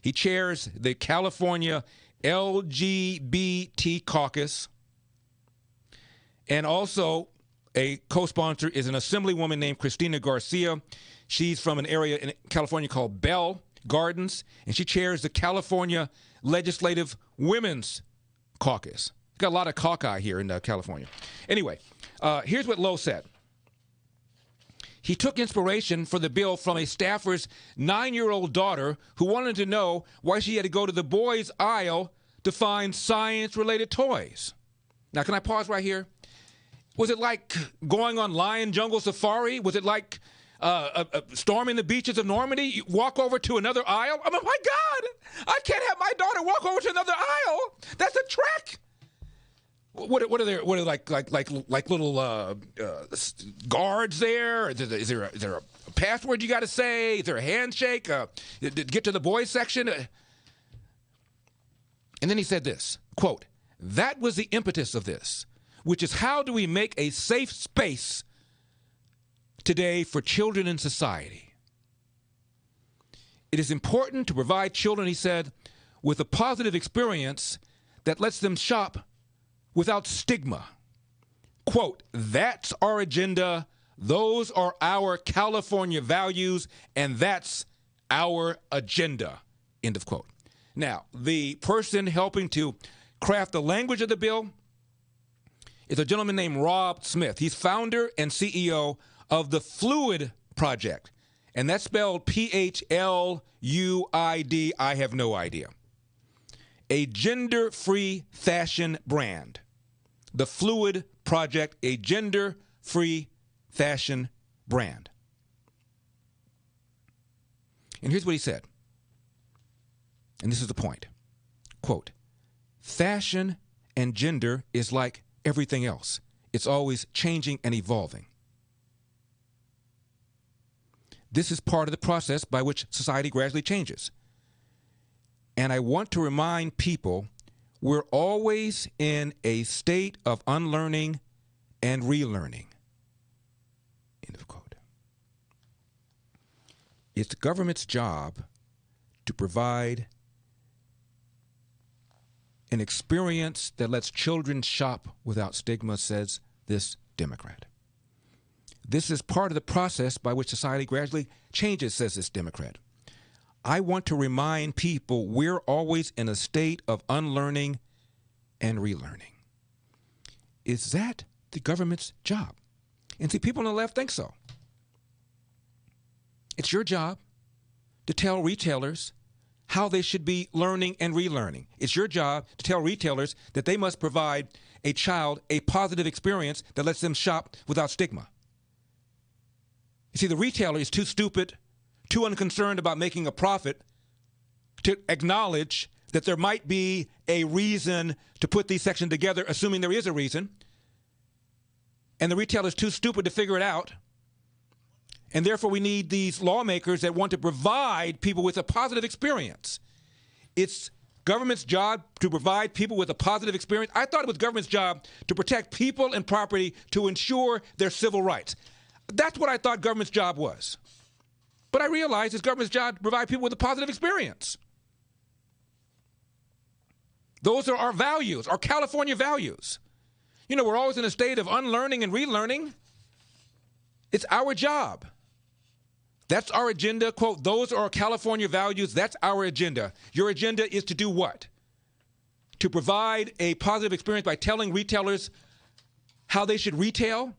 He chairs the California LGBT caucus. And also a co-sponsor is an assemblywoman named Cristina Garcia. She's from an area in California called Bell Gardens, and she chairs the California Legislative Women's Caucus. Got a lot of caucus here in California. Anyway, here's what Lowe said. He took inspiration for the bill from a staffer's 9-year-old daughter who wanted to know why she had to go to the boys' aisle to find science-related toys. Now, can I pause right here? Was it like going on lion jungle safari? Was it like storming the beaches of Normandy? You walk over to another aisle? I mean, my God, I can't have my daughter walk over to another aisle. That's a trek. What are there? What are like little guards there? Is there a password you got to say? Is there a handshake? To get to the boys section? And then he said this, quote, "That was the impetus of this, which is how do we make a safe space today for children in society? It is important to provide children," he said, "with a positive experience that lets them shop without stigma." Quote, "That's our agenda. Those are our California values, and that's our agenda." End of quote. Now, the person helping to craft the language of the bill is a gentleman named Rob Smith. He's founder and CEO of the Fluid Project, and that's spelled Phluid. I have no idea. A gender-free fashion brand. The Fluid Project, a gender-free fashion brand. And here's what he said, and this is the point. Quote, "Fashion and gender is like everything else. It's always changing and evolving. This is part of the process by which society gradually changes. And I want to remind people we're always in a state of unlearning and relearning." End of quote. It's the government's job to provide an experience that lets children shop without stigma, says this Democrat. This is part of the process by which society gradually changes, says this Democrat. I want to remind people we're always in a state of unlearning and relearning. Is that the government's job? And see, people on the left think so. It's your job to tell retailers how they should be learning and relearning. It's your job to tell retailers that they must provide a child a positive experience that lets them shop without stigma. You see, the retailer is too stupid, too unconcerned about making a profit to acknowledge that there might be a reason to put these sections together, assuming there is a reason. And the retailer is too stupid to figure it out. And therefore, we need these lawmakers that want to provide people with a positive experience. It's government's job to provide people with a positive experience. I thought it was government's job to protect people and property, to ensure their civil rights. That's what I thought government's job was. But I realized it's government's job to provide people with a positive experience. Those are our values, our California values. You know, we're always in a state of unlearning and relearning. It's our job. That's our agenda. Quote, "Those are our California values. That's our agenda." Your agenda is to do what? To provide a positive experience by telling retailers how they should retail?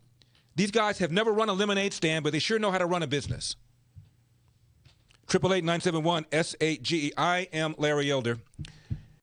These guys have never run a lemonade stand, but they sure know how to run a business. 888-971-SAGE. I am Larry Elder.